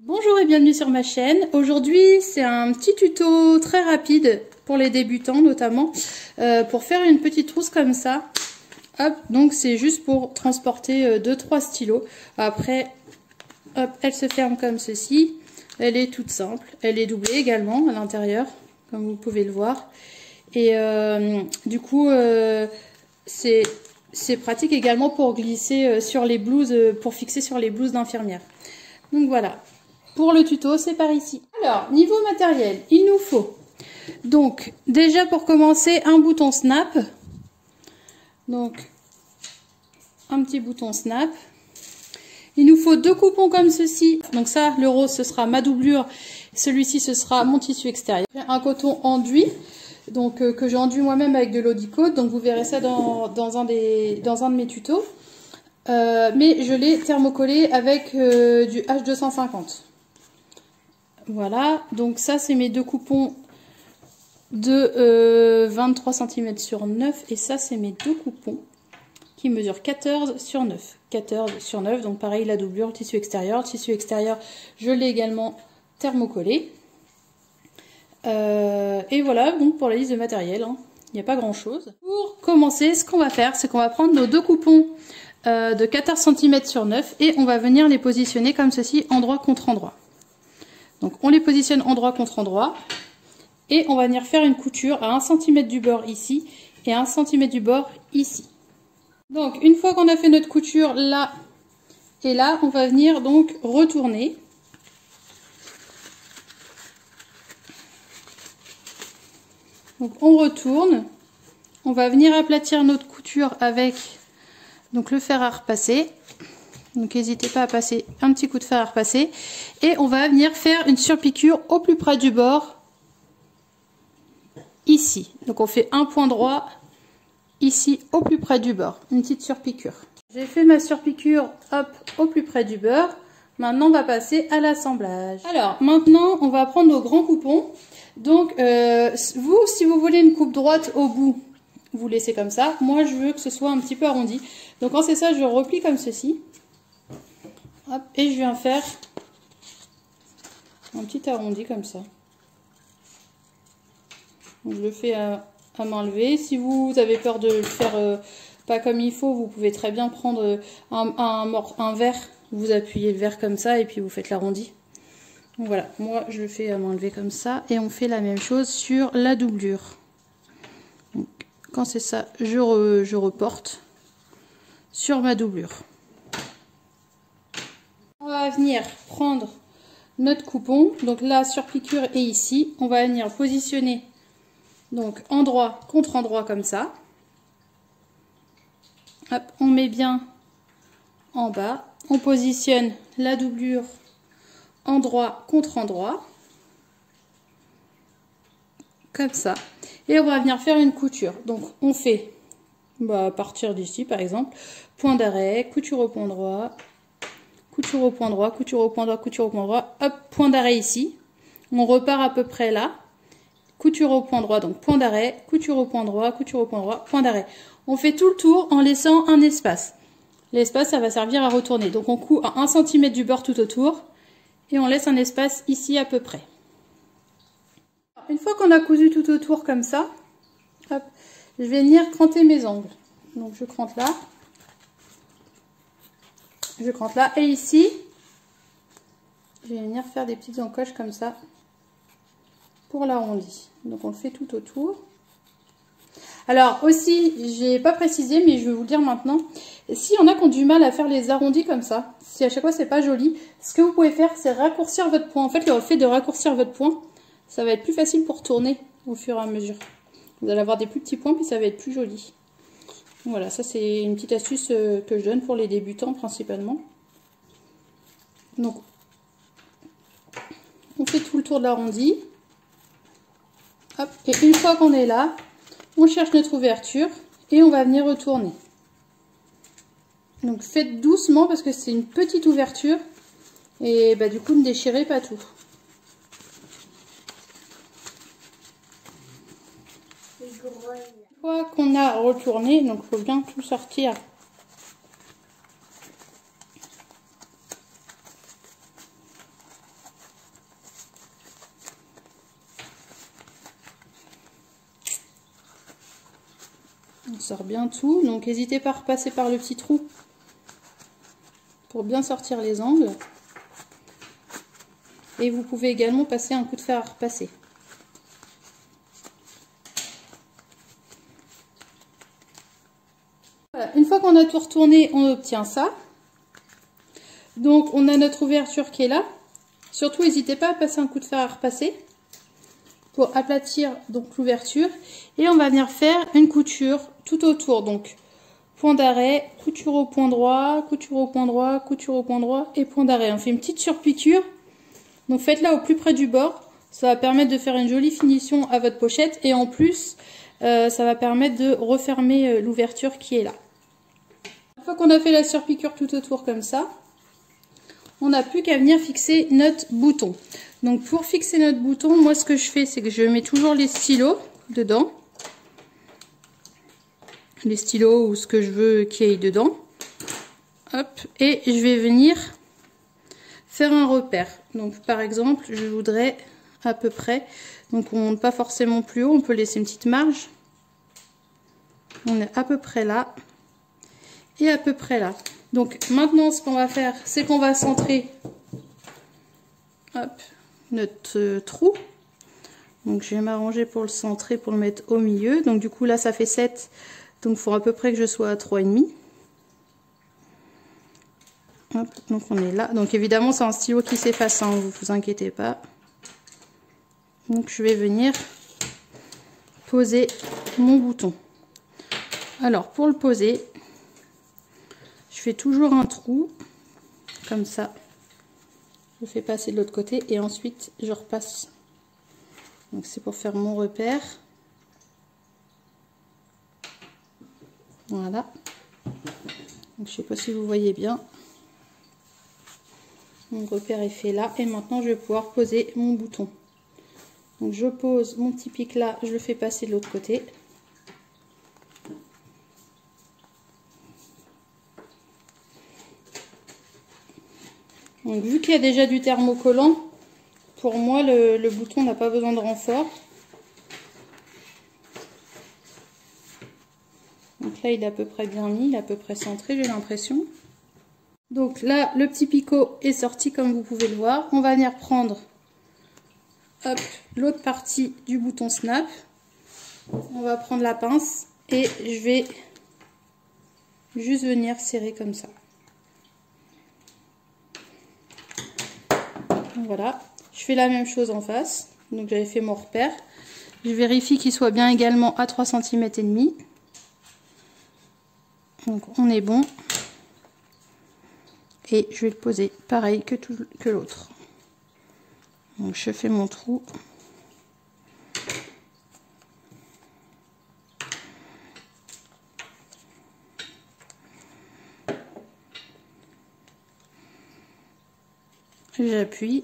Bonjour et bienvenue sur ma chaîne. Aujourd'hui c'est un petit tuto très rapide pour les débutants notamment pour faire une petite trousse comme ça. Hop, donc c'est juste pour transporter 2-3 stylos. Après, hop, elle se ferme comme ceci. Elle est toute simple. Elle est doublée également à l'intérieur, comme vous pouvez le voir. Et du coup, c'est pratique également pour glisser sur les blouses, pour fixer sur les blouses d'infirmière. Donc voilà. Pour le tuto, c'est par ici. Alors, niveau matériel, il nous faut donc déjà pour commencer un bouton snap. Donc, un petit bouton snap. Il nous faut deux coupons comme ceci. Donc ça, le rose, ce sera ma doublure. Celui-ci, ce sera mon tissu extérieur. Un coton enduit, donc que j'ai enduit moi-même avec de l'eau d'icône. Donc vous verrez ça dans un de mes tutos. Mais je l'ai thermocollé avec du H250. Voilà, donc ça c'est mes deux coupons de 23 cm sur 9 et ça c'est mes deux coupons qui mesurent 14 sur 9. 14 sur 9, donc pareil la doublure, le tissu extérieur. Le tissu extérieur, je l'ai également thermocollé. Et voilà, donc pour la liste de matériel, hein, il n'y a pas grand chose. Pour commencer, ce qu'on va faire, c'est qu'on va prendre nos deux coupons de 14 cm sur 9 et on va venir les positionner comme ceci, endroit contre endroit. Donc on les positionne endroit contre endroit et on va venir faire une couture à 1 cm du bord ici et 1 cm du bord ici. Donc une fois qu'on a fait notre couture là et là, on va venir donc retourner. Donc on retourne, on va venir aplatir notre couture avec donc le fer à repasser. Donc n'hésitez pas à passer un petit coup de fer à repasser. Et on va venir faire une surpiqûre au plus près du bord. Ici. Donc on fait un point droit. Ici au plus près du bord. Une petite surpiqûre. J'ai fait ma surpiqûre hop au plus près du beurre. Maintenant on va passer à l'assemblage. Alors maintenant on va prendre nos grands coupons. Donc vous si vous voulez une coupe droite au bout, vous laissez comme ça. Moi je veux que ce soit un petit peu arrondi. Donc quand c'est ça je replie comme ceci. Hop, et je viens faire un petit arrondi comme ça. Donc, je le fais à main levée. Si vous avez peur de le faire pas comme il faut, vous pouvez très bien prendre un verre. Vous appuyez le verre comme ça et puis vous faites l'arrondi. Donc voilà, moi je le fais à main levée comme ça. Et on fait la même chose sur la doublure. Donc, quand c'est ça, je reporte sur ma doublure. On va venir prendre notre coupon, donc la surpiqûre est ici. On va venir positionner donc endroit contre endroit comme ça. Hop, on met bien en bas. On positionne la doublure endroit contre endroit. Comme ça. Et on va venir faire une couture. Donc on fait à partir d'ici par exemple, point d'arrêt, couture au point droit. Couture au point droit, couture au point droit, couture au point droit, hop, point d'arrêt ici. On repart à peu près là. Couture au point droit, donc point d'arrêt, couture au point droit, couture au point droit, point d'arrêt. On fait tout le tour en laissant un espace. L'espace, ça va servir à retourner. Donc on coud à 1 cm du bord tout autour et on laisse un espace ici à peu près. Une fois qu'on a cousu tout autour comme ça, hop, je vais venir cranter mes angles. Donc je crante là. Je crante là et ici, je vais venir faire des petites encoches comme ça pour l'arrondi. Donc on le fait tout autour. Alors aussi, j'ai pas précisé, mais je vais vous le dire maintenant. S'il y en a qui ont du mal à faire les arrondis comme ça, si à chaque fois c'est pas joli, ce que vous pouvez faire, c'est raccourcir votre point. En fait, le fait de raccourcir votre point, ça va être plus facile pour tourner au fur et à mesure. Vous allez avoir des plus petits points, puis ça va être plus joli. Voilà, ça c'est une petite astuce que je donne pour les débutants principalement. Donc, on fait tout le tour de l'arrondi. Hop, et une fois qu'on est là, on cherche notre ouverture et on va venir retourner. Donc faites doucement parce que c'est une petite ouverture et du coup ne déchirez pas tout. Une fois qu'on a retourné, donc il faut bien tout sortir. sort bien tout, donc n'hésitez pas à repasser par le petit trou pour bien sortir les angles. Et vous pouvez également passer un coup de fer à repasser. Voilà, une fois qu'on a tout retourné, on obtient ça. Donc on a notre ouverture qui est là. Surtout n'hésitez pas à passer un coup de fer à repasser pour aplatir donc l'ouverture. Et on va venir faire une couture tout autour. Donc point d'arrêt, couture au point droit, couture au point droit, couture au point droit et point d'arrêt. On fait une petite surpiqûre. Donc faites-la au plus près du bord. Ça va permettre de faire une jolie finition à votre pochette. Et en plus, ça va permettre de refermer l'ouverture qui est là. Une fois qu'on a fait la surpiqûre tout autour comme ça, on n'a plus qu'à venir fixer notre bouton. Donc pour fixer notre bouton, moi ce que je fais, c'est que je mets toujours les stylos dedans. Les stylos ou ce que je veux qu'il y ait dedans. Hop, et je vais venir faire un repère. Donc par exemple, je voudrais à peu près, donc on ne monte pas forcément plus haut, on peut laisser une petite marge. On est à peu près là et à peu près là. Donc maintenant ce qu'on va faire, c'est qu'on va centrer hop, notre trou. Donc je vais m'arranger pour le centrer, pour le mettre au milieu. Donc du coup là ça fait 7, donc il faut à peu près que je sois à 3,5. Hop, donc on est là. Donc évidemment c'est un stylo qui s'efface, hein, vous inquiétez pas. Donc je vais venir poser mon bouton. Alors pour le poser, je fais toujours un trou comme ça. Je fais passer de l'autre côté et ensuite je repasse. Donc c'est pour faire mon repère. Voilà. Donc, je sais pas si vous voyez bien. Mon repère est fait là et maintenant je vais pouvoir poser mon bouton. Donc je pose mon petit pic là, je le fais passer de l'autre côté. Donc vu qu'il y a déjà du thermocollant, pour moi le bouton n'a pas besoin de renfort. Donc là il est à peu près bien mis, il est à peu près centré, j'ai l'impression. Donc là le petit picot est sorti comme vous pouvez le voir. On va venir prendre l'autre partie du bouton snap. On va prendre la pince et je vais juste venir serrer comme ça. Voilà, je fais la même chose en face. Donc j'avais fait mon repère. Je vérifie qu'il soit bien également à 3,5 cm. Donc on est bon. Et je vais le poser pareil que l'autre. Donc je fais mon trou. J'appuie.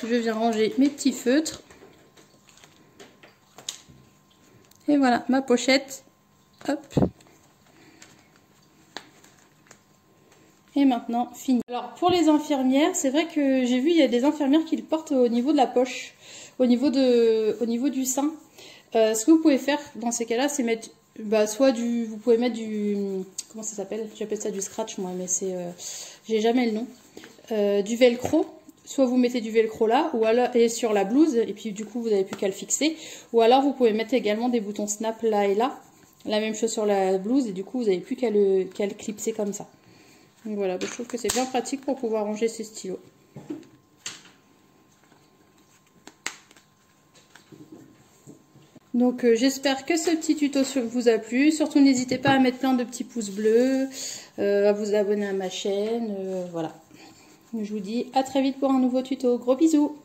Je viens ranger mes petits feutres. Et voilà, ma pochette. Hop. Et maintenant, fini. Alors, pour les infirmières, c'est vrai que j'ai vu, il y a des infirmières qui le portent au niveau de la poche, au niveau du sein. Ce que vous pouvez faire dans ces cas-là, c'est mettre, vous pouvez mettre du, comment ça s'appelle? J'appelle ça du scratch, moi, mais c'est, j'ai jamais le nom. Du velcro. Soit vous mettez du velcro là, ou alors et sur la blouse, et puis du coup vous n'avez plus qu'à le fixer. Ou alors vous pouvez mettre également des boutons snap là et là. La même chose sur la blouse, et du coup vous n'avez plus qu'à le clipser comme ça. Donc voilà, je trouve que c'est bien pratique pour pouvoir ranger ces stylos. Donc j'espère que ce petit tuto vous a plu. Surtout n'hésitez pas à mettre plein de petits pouces bleus, à vous abonner à ma chaîne, voilà. Je vous dis à très vite pour un nouveau tuto. Gros bisous!